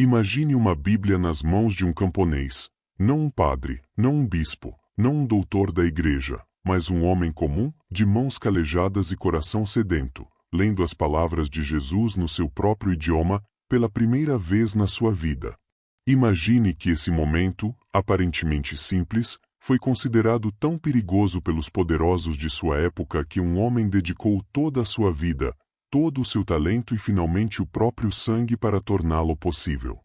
Imagine uma Bíblia nas mãos de um camponês, não um padre, não um bispo, não um doutor da igreja, mas um homem comum, de mãos calejadas e coração sedento, lendo as palavras de Jesus no seu próprio idioma, pela primeira vez na sua vida. Imagine que esse momento, aparentemente simples, foi considerado tão perigoso pelos poderosos de sua época que um homem dedicou toda a sua vida, todo o seu talento e finalmente o próprio sangue para torná-lo possível.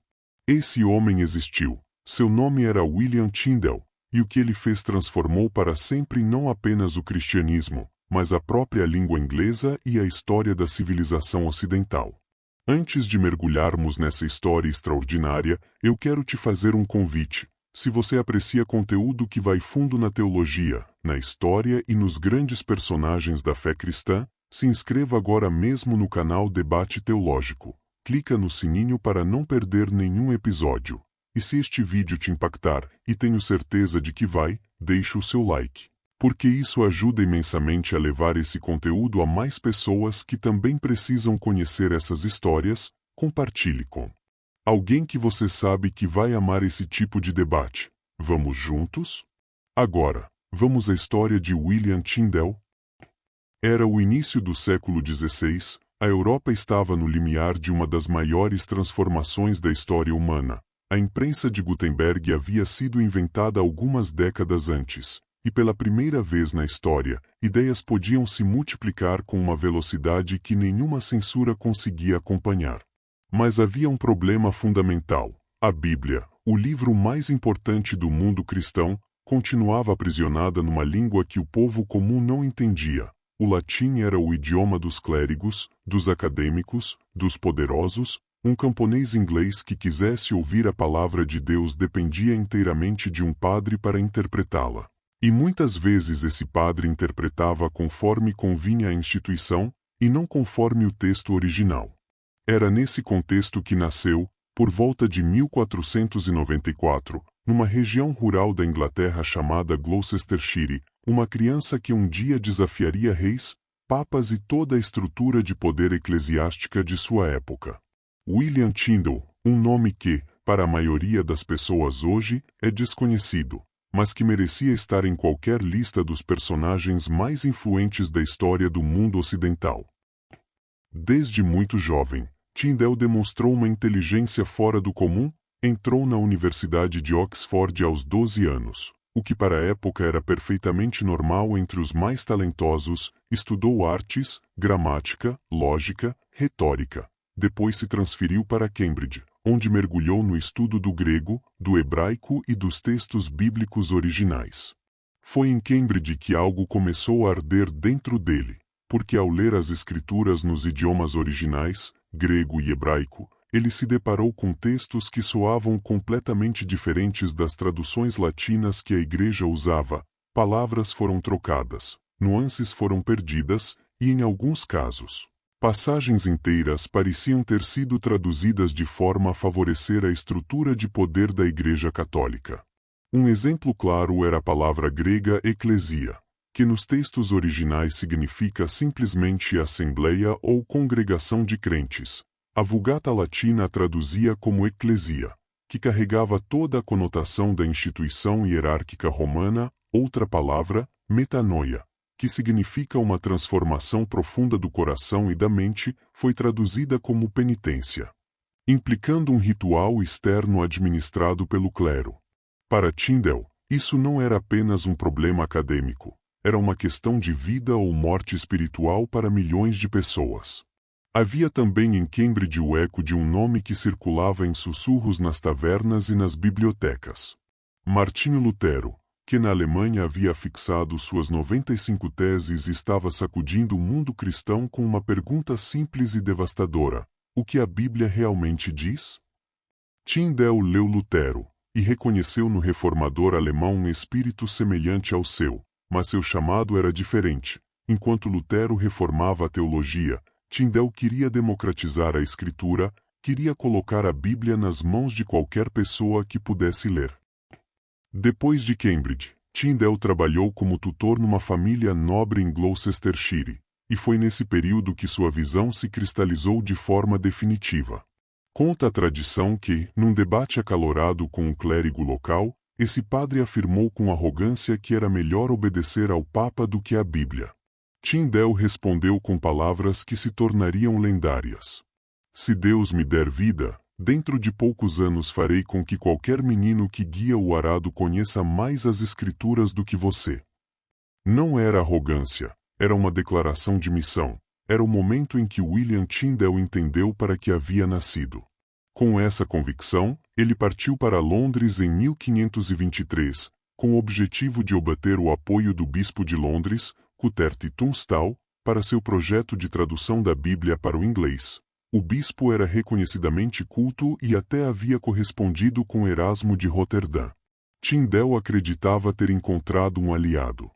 Esse homem existiu. Seu nome era William Tyndale, e o que ele fez transformou para sempre não apenas o cristianismo, mas a própria língua inglesa e a história da civilização ocidental. Antes de mergulharmos nessa história extraordinária, eu quero te fazer um convite. Se você aprecia conteúdo que vai fundo na teologia, na história e nos grandes personagens da fé cristã, se inscreva agora mesmo no canal Debate Teológico. Clica no sininho para não perder nenhum episódio. E se este vídeo te impactar, e tenho certeza de que vai, deixe o seu like. Porque isso ajuda imensamente a levar esse conteúdo a mais pessoas que também precisam conhecer essas histórias. Compartilhe com alguém que você sabe que vai amar esse tipo de debate. Vamos juntos? Agora, vamos à história de William Tyndale. Era o início do século XVI, a Europa estava no limiar de uma das maiores transformações da história humana. A imprensa de Gutenberg havia sido inventada algumas décadas antes, e pela primeira vez na história, ideias podiam se multiplicar com uma velocidade que nenhuma censura conseguia acompanhar. Mas havia um problema fundamental. A Bíblia, o livro mais importante do mundo cristão, continuava aprisionada numa língua que o povo comum não entendia. O latim era o idioma dos clérigos, dos acadêmicos, dos poderosos. Um camponês inglês que quisesse ouvir a palavra de Deus dependia inteiramente de um padre para interpretá-la. E muitas vezes esse padre interpretava conforme convinha à instituição, e não conforme o texto original. Era nesse contexto que nasceu, por volta de 1494, numa região rural da Inglaterra chamada Gloucestershire, uma criança que um dia desafiaria reis, papas e toda a estrutura de poder eclesiástica de sua época. William Tyndale, um nome que, para a maioria das pessoas hoje, é desconhecido, mas que merecia estar em qualquer lista dos personagens mais influentes da história do mundo ocidental. Desde muito jovem, Tyndale demonstrou uma inteligência fora do comum. Entrou na Universidade de Oxford aos 12 anos, o que para a época era perfeitamente normal entre os mais talentosos. Estudou artes, gramática, lógica, retórica. Depois se transferiu para Cambridge, onde mergulhou no estudo do grego, do hebraico e dos textos bíblicos originais. Foi em Cambridge que algo começou a arder dentro dele, porque ao ler as escrituras nos idiomas originais, grego e hebraico, ele se deparou com textos que soavam completamente diferentes das traduções latinas que a igreja usava. Palavras foram trocadas, nuances foram perdidas, e em alguns casos, passagens inteiras pareciam ter sido traduzidas de forma a favorecer a estrutura de poder da Igreja Católica. Um exemplo claro era a palavra grega eclesia, que nos textos originais significa simplesmente assembleia ou congregação de crentes. A Vulgata Latina a traduzia como eclesia, que carregava toda a conotação da instituição hierárquica romana. Outra palavra, metanoia, que significa uma transformação profunda do coração e da mente, foi traduzida como penitência, implicando um ritual externo administrado pelo clero. Para Tyndale, isso não era apenas um problema acadêmico, era uma questão de vida ou morte espiritual para milhões de pessoas. Havia também em Cambridge o eco de um nome que circulava em sussurros nas tavernas e nas bibliotecas. Martinho Lutero, que na Alemanha havia fixado suas 95 teses e estava sacudindo o mundo cristão com uma pergunta simples e devastadora: o que a Bíblia realmente diz? Tyndale leu Lutero, e reconheceu no reformador alemão um espírito semelhante ao seu, mas seu chamado era diferente. Enquanto Lutero reformava a teologia, Tyndale queria democratizar a escritura, queria colocar a Bíblia nas mãos de qualquer pessoa que pudesse ler. Depois de Cambridge, Tyndale trabalhou como tutor numa família nobre em Gloucestershire, e foi nesse período que sua visão se cristalizou de forma definitiva. Conta a tradição que, num debate acalorado com um clérigo local, esse padre afirmou com arrogância que era melhor obedecer ao Papa do que à Bíblia. Tyndale respondeu com palavras que se tornariam lendárias. Se Deus me der vida, dentro de poucos anos farei com que qualquer menino que guia o arado conheça mais as Escrituras do que você. Não era arrogância, era uma declaração de missão. Era o momento em que William Tyndale entendeu para que havia nascido. Com essa convicção, ele partiu para Londres em 1523, com o objetivo de obter o apoio do bispo de Londres, Cuthbert Tunstall, para seu projeto de tradução da Bíblia para o inglês. O bispo era reconhecidamente culto e até havia correspondido com Erasmo de Roterdã. Tyndale acreditava ter encontrado um aliado.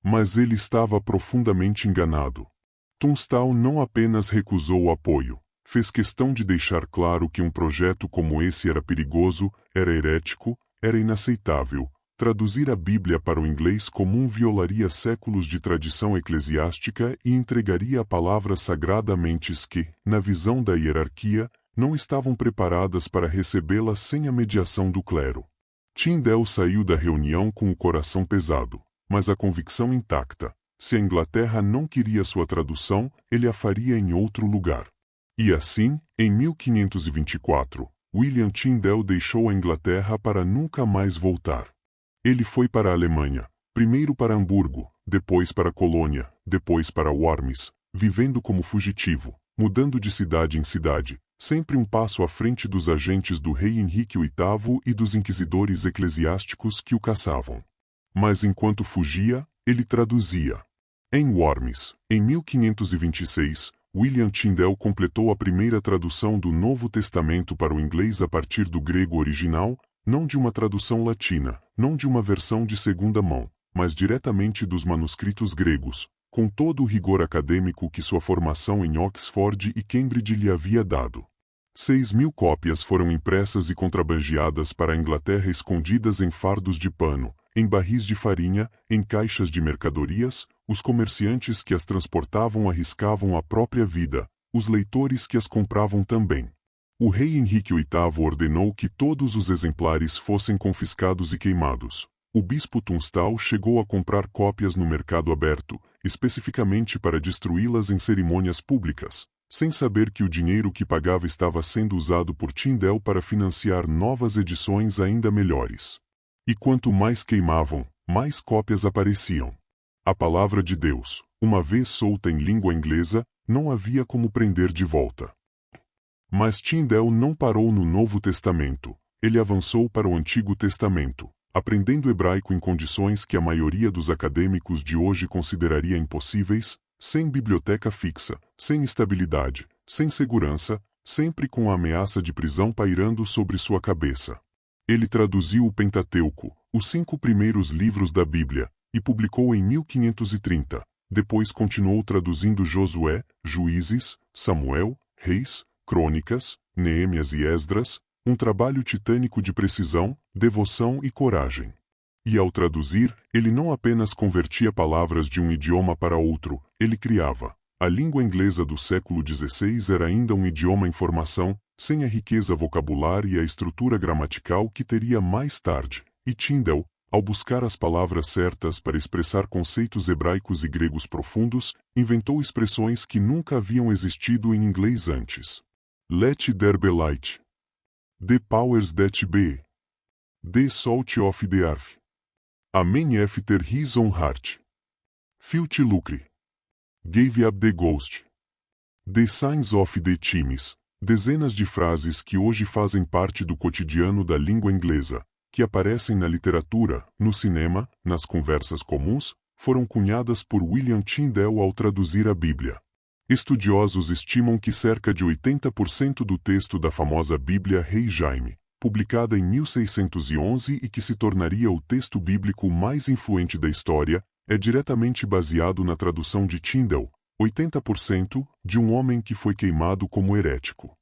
Mas ele estava profundamente enganado. Tunstall não apenas recusou o apoio, fez questão de deixar claro que um projeto como esse era perigoso, era herético, era inaceitável. Traduzir a Bíblia para o inglês comum violaria séculos de tradição eclesiástica e entregaria a palavra sagrada a mentes que, na visão da hierarquia, não estavam preparadas para recebê-la sem a mediação do clero. Tyndale saiu da reunião com o coração pesado, mas a convicção intacta. Se a Inglaterra não queria sua tradução, ele a faria em outro lugar. E assim, em 1524, William Tyndale deixou a Inglaterra para nunca mais voltar. Ele foi para a Alemanha, primeiro para Hamburgo, depois para Colônia, depois para Worms, vivendo como fugitivo, mudando de cidade em cidade, sempre um passo à frente dos agentes do rei Henrique VIII e dos inquisidores eclesiásticos que o caçavam. Mas enquanto fugia, ele traduzia. Em Worms, em 1526, William Tyndale completou a primeira tradução do Novo Testamento para o inglês a partir do grego original, não de uma tradução latina, não de uma versão de segunda mão, mas diretamente dos manuscritos gregos, com todo o rigor acadêmico que sua formação em Oxford e Cambridge lhe havia dado. 6.000 cópias foram impressas e contrabandeadas para a Inglaterra escondidas em fardos de pano, em barris de farinha, em caixas de mercadorias. Os comerciantes que as transportavam arriscavam a própria vida, os leitores que as compravam também. O rei Henrique VIII ordenou que todos os exemplares fossem confiscados e queimados. O bispo Tunstall chegou a comprar cópias no mercado aberto, especificamente para destruí-las em cerimônias públicas, sem saber que o dinheiro que pagava estava sendo usado por Tyndale para financiar novas edições ainda melhores. E quanto mais queimavam, mais cópias apareciam. A palavra de Deus, uma vez solta em língua inglesa, não havia como prender de volta. Mas Tyndale não parou no Novo Testamento, ele avançou para o Antigo Testamento, aprendendo hebraico em condições que a maioria dos acadêmicos de hoje consideraria impossíveis, sem biblioteca fixa, sem estabilidade, sem segurança, sempre com a ameaça de prisão pairando sobre sua cabeça. Ele traduziu o Pentateuco, os 5 primeiros livros da Bíblia, e publicou em 1530. Depois continuou traduzindo Josué, Juízes, Samuel, Reis, Crônicas, Neemias e Esdras, um trabalho titânico de precisão, devoção e coragem. E ao traduzir, ele não apenas convertia palavras de um idioma para outro, ele criava. A língua inglesa do século XVI era ainda um idioma em formação, sem a riqueza vocabular e a estrutura gramatical que teria mais tarde, e Tyndale, ao buscar as palavras certas para expressar conceitos hebraicos e gregos profundos, inventou expressões que nunca haviam existido em inglês antes. Let there be light. The powers that be. The salt of the earth. Amen after his own heart. Filthy lucre. Gave up the ghost. The signs of the times. Dezenas de frases que hoje fazem parte do cotidiano da língua inglesa, que aparecem na literatura, no cinema, nas conversas comuns, foram cunhadas por William Tyndale ao traduzir a Bíblia. Estudiosos estimam que cerca de 80% do texto da famosa Bíblia Rei Jaime, publicada em 1611 e que se tornaria o texto bíblico mais influente da história, é diretamente baseado na tradução de Tyndale, 80%, de um homem que foi queimado como herético.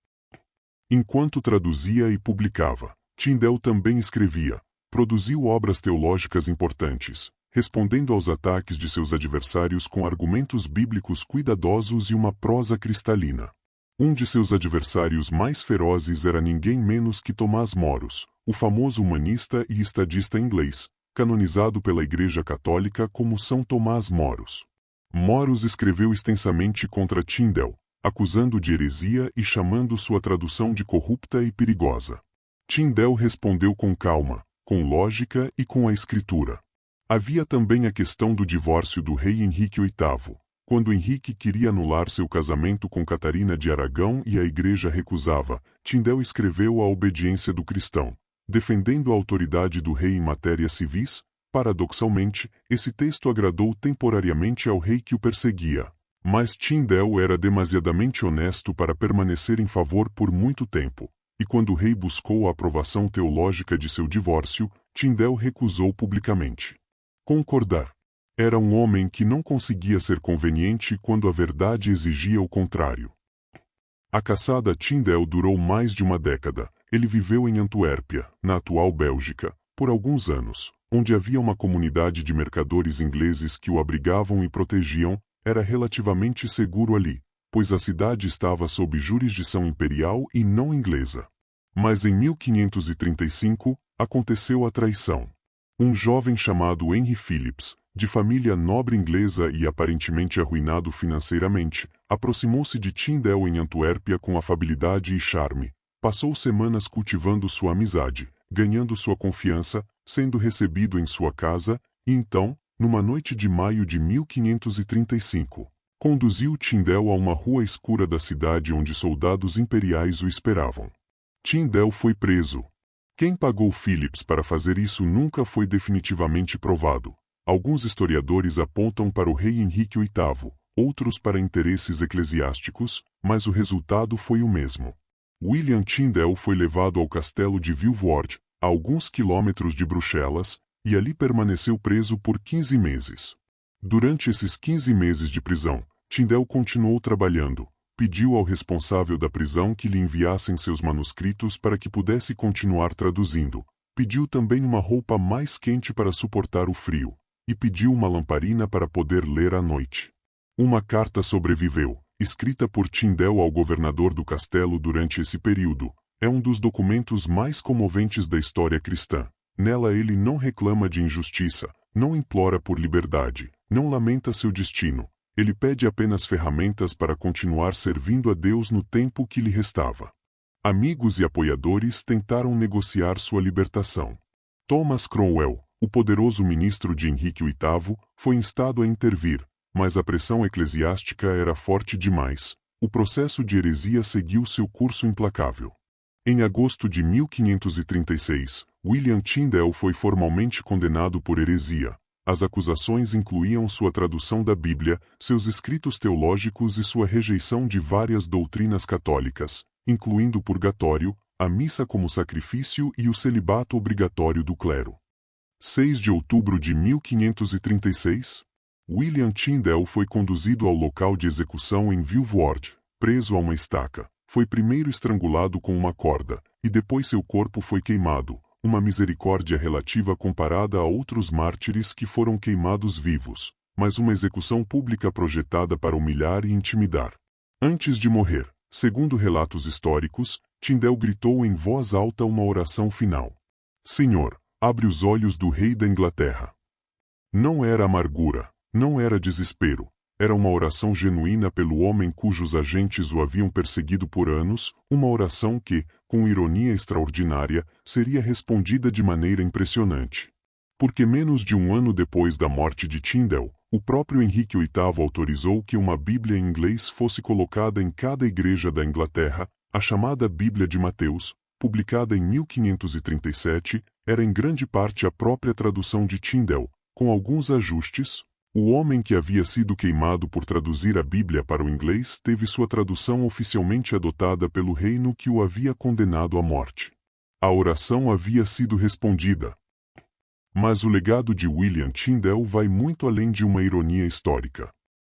Enquanto traduzia e publicava, Tyndale também escrevia, produziu obras teológicas importantes, respondendo aos ataques de seus adversários com argumentos bíblicos cuidadosos e uma prosa cristalina. Um de seus adversários mais ferozes era ninguém menos que Tomás Moros, o famoso humanista e estadista inglês, canonizado pela Igreja Católica como São Tomás Moros. Moros escreveu extensamente contra Tyndale, acusando-o de heresia e chamando sua tradução de corrupta e perigosa. Tyndale respondeu com calma, com lógica e com a Escritura. Havia também a questão do divórcio do rei Henrique VIII. Quando Henrique queria anular seu casamento com Catarina de Aragão e a Igreja recusava, Tyndale escreveu a obediência do cristão, defendendo a autoridade do rei em matérias civis. Paradoxalmente, esse texto agradou temporariamente ao rei que o perseguia. Mas Tyndale era demasiadamente honesto para permanecer em favor por muito tempo, e quando o rei buscou a aprovação teológica de seu divórcio, Tyndale recusou publicamente. Concordar. Era um homem que não conseguia ser conveniente quando a verdade exigia o contrário. A caçada Tyndale durou mais de uma década. Ele viveu em Antuérpia, na atual Bélgica, por alguns anos, onde havia uma comunidade de mercadores ingleses que o abrigavam e protegiam. Era relativamente seguro ali, pois a cidade estava sob jurisdição imperial e não inglesa. Mas em 1535, aconteceu a traição. Um jovem chamado Henry Phillips, de família nobre inglesa e aparentemente arruinado financeiramente, aproximou-se de Tyndale em Antuérpia com afabilidade e charme. Passou semanas cultivando sua amizade, ganhando sua confiança, sendo recebido em sua casa, e então, numa noite de maio de 1535, conduziu Tyndale a uma rua escura da cidade onde soldados imperiais o esperavam. Tyndale foi preso. Quem pagou Phillips para fazer isso nunca foi definitivamente provado. Alguns historiadores apontam para o rei Henrique VIII, outros para interesses eclesiásticos, mas o resultado foi o mesmo. William Tyndale foi levado ao castelo de Vilvoorde, a alguns quilômetros de Bruxelas, e ali permaneceu preso por 15 meses. Durante esses 15 meses de prisão, Tyndale continuou trabalhando, pediu ao responsável da prisão que lhe enviassem seus manuscritos para que pudesse continuar traduzindo, pediu também uma roupa mais quente para suportar o frio, e pediu uma lamparina para poder ler à noite. Uma carta sobreviveu, escrita por Tyndale ao governador do castelo durante esse período. É um dos documentos mais comoventes da história cristã. Nela ele não reclama de injustiça, não implora por liberdade, não lamenta seu destino. Ele pede apenas ferramentas para continuar servindo a Deus no tempo que lhe restava. Amigos e apoiadores tentaram negociar sua libertação. Thomas Cromwell, o poderoso ministro de Henrique VIII, foi instado a intervir, mas a pressão eclesiástica era forte demais. O processo de heresia seguiu seu curso implacável. Em agosto de 1536, William Tyndale foi formalmente condenado por heresia. As acusações incluíam sua tradução da Bíblia, seus escritos teológicos e sua rejeição de várias doutrinas católicas, incluindo o purgatório, a missa como sacrifício e o celibato obrigatório do clero. 6 de outubro de 1536, William Tyndale foi conduzido ao local de execução em Vilvoorde, preso a uma estaca. Foi primeiro estrangulado com uma corda, e depois seu corpo foi queimado, uma misericórdia relativa comparada a outros mártires que foram queimados vivos, mas uma execução pública projetada para humilhar e intimidar. Antes de morrer, segundo relatos históricos, Tyndale gritou em voz alta uma oração final. Senhor, abre os olhos do rei da Inglaterra. Não era amargura, não era desespero. Era uma oração genuína pelo homem cujos agentes o haviam perseguido por anos, uma oração que, com ironia extraordinária, seria respondida de maneira impressionante. Porque menos de um ano depois da morte de Tyndale, o próprio Henrique VIII autorizou que uma Bíblia em inglês fosse colocada em cada igreja da Inglaterra. A chamada Bíblia de Mateus, publicada em 1537, era em grande parte a própria tradução de Tyndale, com alguns ajustes. O homem que havia sido queimado por traduzir a Bíblia para o inglês teve sua tradução oficialmente adotada pelo reino que o havia condenado à morte. A oração havia sido respondida. Mas o legado de William Tyndale vai muito além de uma ironia histórica.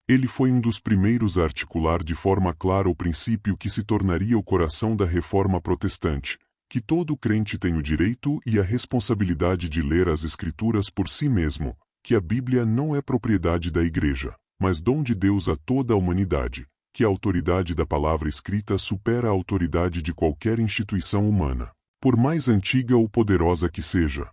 Ele foi um dos primeiros a articular de forma clara o princípio que se tornaria o coração da Reforma Protestante, que todo crente tem o direito e a responsabilidade de ler as Escrituras por si mesmo, que a Bíblia não é propriedade da Igreja, mas dom de Deus a toda a humanidade, que a autoridade da palavra escrita supera a autoridade de qualquer instituição humana, por mais antiga ou poderosa que seja.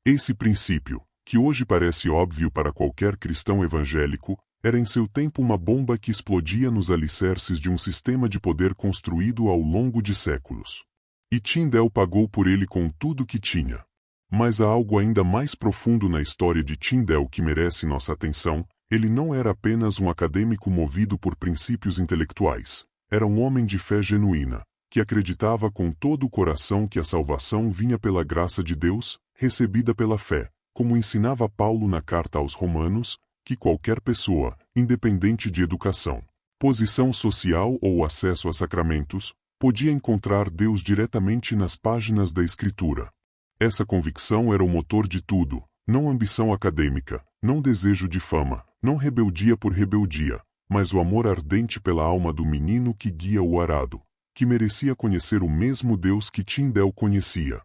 Esse princípio, que hoje parece óbvio para qualquer cristão evangélico, era em seu tempo uma bomba que explodia nos alicerces de um sistema de poder construído ao longo de séculos. E Tyndale pagou por ele com tudo que tinha. Mas há algo ainda mais profundo na história de Tyndale que merece nossa atenção. Ele não era apenas um acadêmico movido por princípios intelectuais. Era um homem de fé genuína, que acreditava com todo o coração que a salvação vinha pela graça de Deus, recebida pela fé, como ensinava Paulo na carta aos Romanos, que qualquer pessoa, independente de educação, posição social ou acesso a sacramentos, podia encontrar Deus diretamente nas páginas da Escritura. Essa convicção era o motor de tudo, não ambição acadêmica, não desejo de fama, não rebeldia por rebeldia, mas o amor ardente pela alma do menino que guia o arado, que merecia conhecer o mesmo Deus que Tyndale conhecia.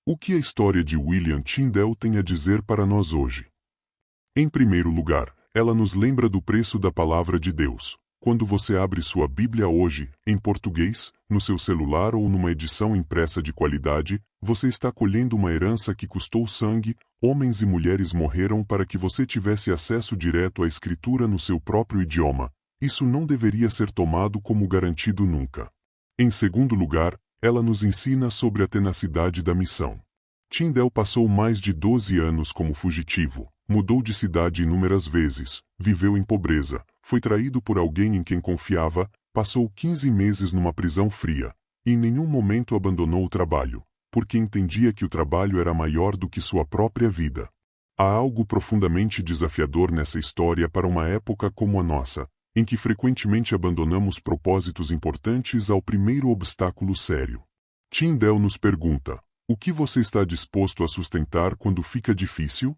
O que a história de William Tyndale tem a dizer para nós hoje? Em primeiro lugar, ela nos lembra do preço da palavra de Deus. Quando você abre sua Bíblia hoje, em português, no seu celular ou numa edição impressa de qualidade, você está colhendo uma herança que custou sangue, homens e mulheres morreram para que você tivesse acesso direto à Escritura no seu próprio idioma. Isso não deveria ser tomado como garantido nunca. Em segundo lugar, ela nos ensina sobre a tenacidade da missão. Tyndale passou mais de 12 anos como fugitivo, mudou de cidade inúmeras vezes, viveu em pobreza, foi traído por alguém em quem confiava, passou 15 meses numa prisão fria, e em nenhum momento abandonou o trabalho, porque entendia que o trabalho era maior do que sua própria vida. Há algo profundamente desafiador nessa história para uma época como a nossa, em que frequentemente abandonamos propósitos importantes ao primeiro obstáculo sério. Tyndale nos pergunta: o que você está disposto a sustentar quando fica difícil?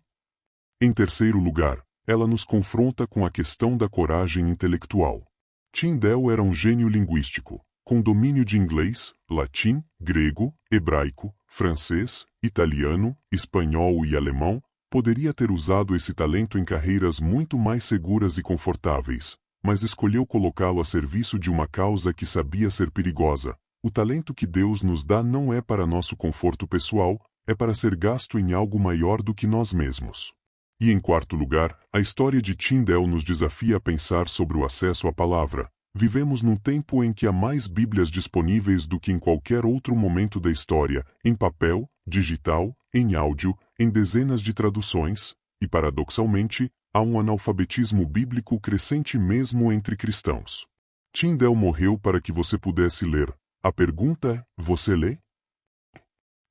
Em terceiro lugar, ela nos confronta com a questão da coragem intelectual. Tyndale era um gênio linguístico, com domínio de inglês, latim, grego, hebraico, francês, italiano, espanhol e alemão. Poderia ter usado esse talento em carreiras muito mais seguras e confortáveis, mas escolheu colocá-lo a serviço de uma causa que sabia ser perigosa. O talento que Deus nos dá não é para nosso conforto pessoal, é para ser gasto em algo maior do que nós mesmos. E em quarto lugar, a história de Tyndale nos desafia a pensar sobre o acesso à palavra. Vivemos num tempo em que há mais Bíblias disponíveis do que em qualquer outro momento da história, em papel, digital, em áudio, em dezenas de traduções, e paradoxalmente, há um analfabetismo bíblico crescente mesmo entre cristãos. Tyndale morreu para que você pudesse ler. A pergunta é: você lê?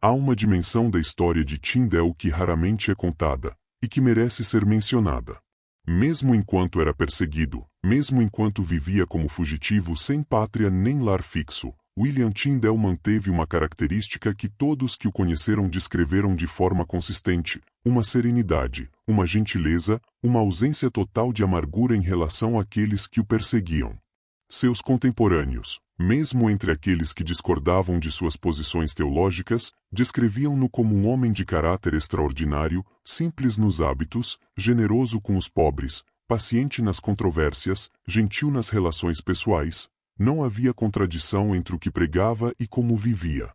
Há uma dimensão da história de Tyndale que raramente é contada, e que merece ser mencionada. Mesmo enquanto era perseguido, mesmo enquanto vivia como fugitivo sem pátria nem lar fixo, William Tyndale manteve uma característica que todos que o conheceram descreveram de forma consistente: uma serenidade, uma gentileza, uma ausência total de amargura em relação àqueles que o perseguiam. Seus contemporâneos, mesmo entre aqueles que discordavam de suas posições teológicas, descreviam-no como um homem de caráter extraordinário, simples nos hábitos, generoso com os pobres, paciente nas controvérsias, gentil nas relações pessoais. Não havia contradição entre o que pregava e como vivia.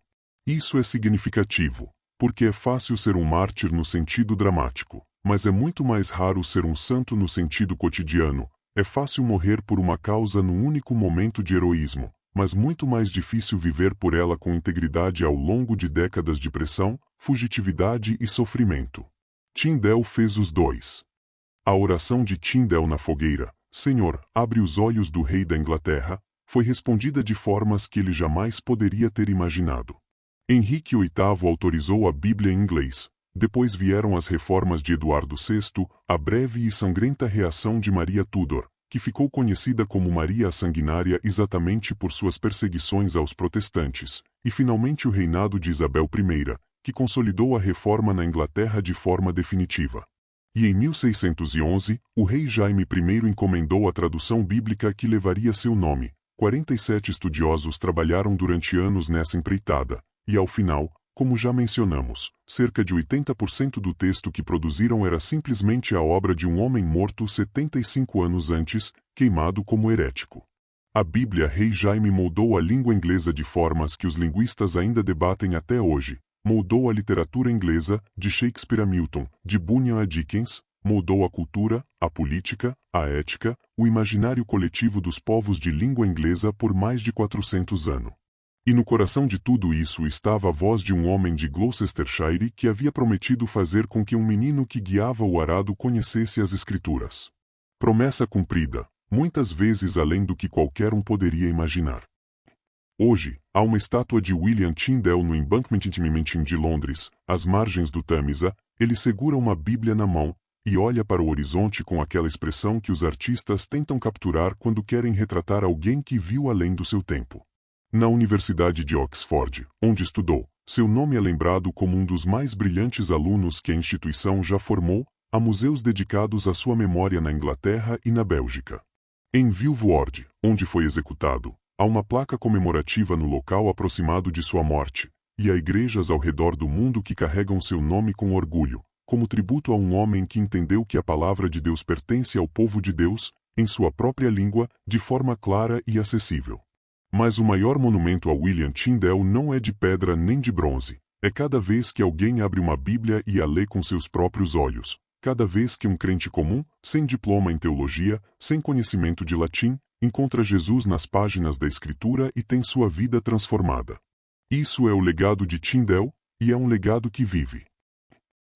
Isso é significativo, porque é fácil ser um mártir no sentido dramático, mas é muito mais raro ser um santo no sentido cotidiano. É fácil morrer por uma causa num único momento de heroísmo, mas muito mais difícil viver por ela com integridade ao longo de décadas de pressão, fugitividade e sofrimento. Tyndale fez os dois. A oração de Tyndale na fogueira, Senhor, abre os olhos do rei da Inglaterra, foi respondida de formas que ele jamais poderia ter imaginado. Henrique VIII autorizou a Bíblia em inglês. Depois vieram as reformas de Eduardo VI, a breve e sangrenta reação de Maria Tudor, que ficou conhecida como Maria a Sanguinária exatamente por suas perseguições aos protestantes, e finalmente o reinado de Isabel I, que consolidou a reforma na Inglaterra de forma definitiva. E em 1611, o rei Jaime I encomendou a tradução bíblica que levaria seu nome. 47 estudiosos trabalharam durante anos nessa empreitada, e ao final, como já mencionamos, cerca de 80% do texto que produziram era simplesmente a obra de um homem morto 75 anos antes, queimado como herético. A Bíblia Rei Jaime moldou a língua inglesa de formas que os linguistas ainda debatem até hoje. Moldou a literatura inglesa, de Shakespeare a Milton, de Bunyan a Dickens. Moldou a cultura, a política, a ética, o imaginário coletivo dos povos de língua inglesa por mais de 400 anos. E no coração de tudo isso estava a voz de um homem de Gloucestershire que havia prometido fazer com que um menino que guiava o arado conhecesse as Escrituras. Promessa cumprida, muitas vezes além do que qualquer um poderia imaginar. Hoje, há uma estátua de William Tyndale no Embankment de Londres, às margens do Tâmisa. Ele segura uma Bíblia na mão e olha para o horizonte com aquela expressão que os artistas tentam capturar quando querem retratar alguém que viu além do seu tempo. Na Universidade de Oxford, onde estudou, seu nome é lembrado como um dos mais brilhantes alunos que a instituição já formou. Há museus dedicados à sua memória na Inglaterra e na Bélgica. Em Vilvoorde, onde foi executado, há uma placa comemorativa no local aproximado de sua morte, e há igrejas ao redor do mundo que carregam seu nome com orgulho, como tributo a um homem que entendeu que a palavra de Deus pertence ao povo de Deus, em sua própria língua, de forma clara e acessível. Mas o maior monumento a William Tyndale não é de pedra nem de bronze. É cada vez que alguém abre uma Bíblia e a lê com seus próprios olhos. Cada vez que um crente comum, sem diploma em teologia, sem conhecimento de latim, encontra Jesus nas páginas da Escritura e tem sua vida transformada. Isso é o legado de Tyndale, e é um legado que vive.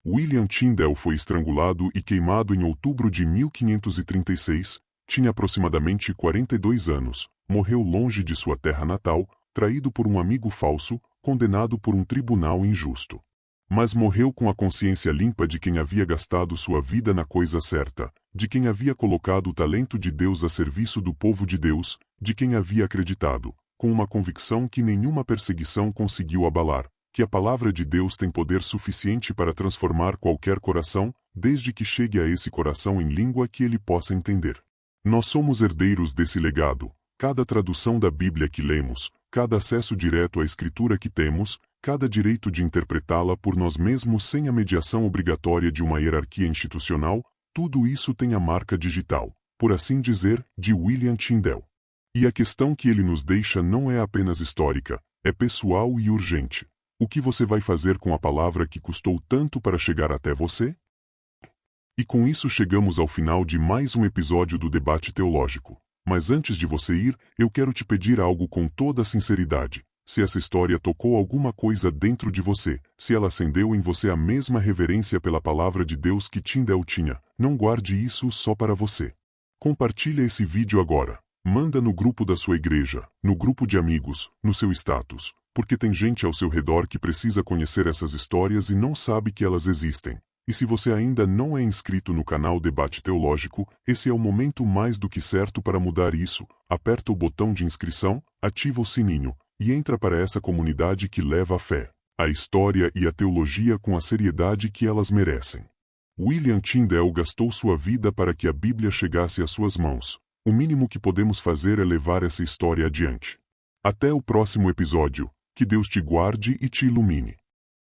William Tyndale foi estrangulado e queimado em outubro de 1536, tinha aproximadamente 42 anos, morreu longe de sua terra natal, traído por um amigo falso, condenado por um tribunal injusto. Mas morreu com a consciência limpa de quem havia gastado sua vida na coisa certa, de quem havia colocado o talento de Deus a serviço do povo de Deus, de quem havia acreditado, com uma convicção que nenhuma perseguição conseguiu abalar, que a palavra de Deus tem poder suficiente para transformar qualquer coração, desde que chegue a esse coração em língua que ele possa entender. Nós somos herdeiros desse legado. Cada tradução da Bíblia que lemos, cada acesso direto à Escritura que temos, cada direito de interpretá-la por nós mesmos sem a mediação obrigatória de uma hierarquia institucional, tudo isso tem a marca digital, por assim dizer, de William Tyndale. E a questão que ele nos deixa não é apenas histórica, é pessoal e urgente. O que você vai fazer com a palavra que custou tanto para chegar até você? E com isso chegamos ao final de mais um episódio do Debate Teológico. Mas antes de você ir, eu quero te pedir algo com toda a sinceridade. Se essa história tocou alguma coisa dentro de você, se ela acendeu em você a mesma reverência pela palavra de Deus que Tyndale tinha, não guarde isso só para você. Compartilha esse vídeo agora. Manda no grupo da sua igreja, no grupo de amigos, no seu status, porque tem gente ao seu redor que precisa conhecer essas histórias e não sabe que elas existem. E se você ainda não é inscrito no canal Debate Teológico, esse é o momento mais do que certo para mudar isso. Aperta o botão de inscrição, ativa o sininho, e entra para essa comunidade que leva a fé, a história e a teologia com a seriedade que elas merecem. William Tyndale gastou sua vida para que a Bíblia chegasse às suas mãos. O mínimo que podemos fazer é levar essa história adiante. Até o próximo episódio. Que Deus te guarde e te ilumine.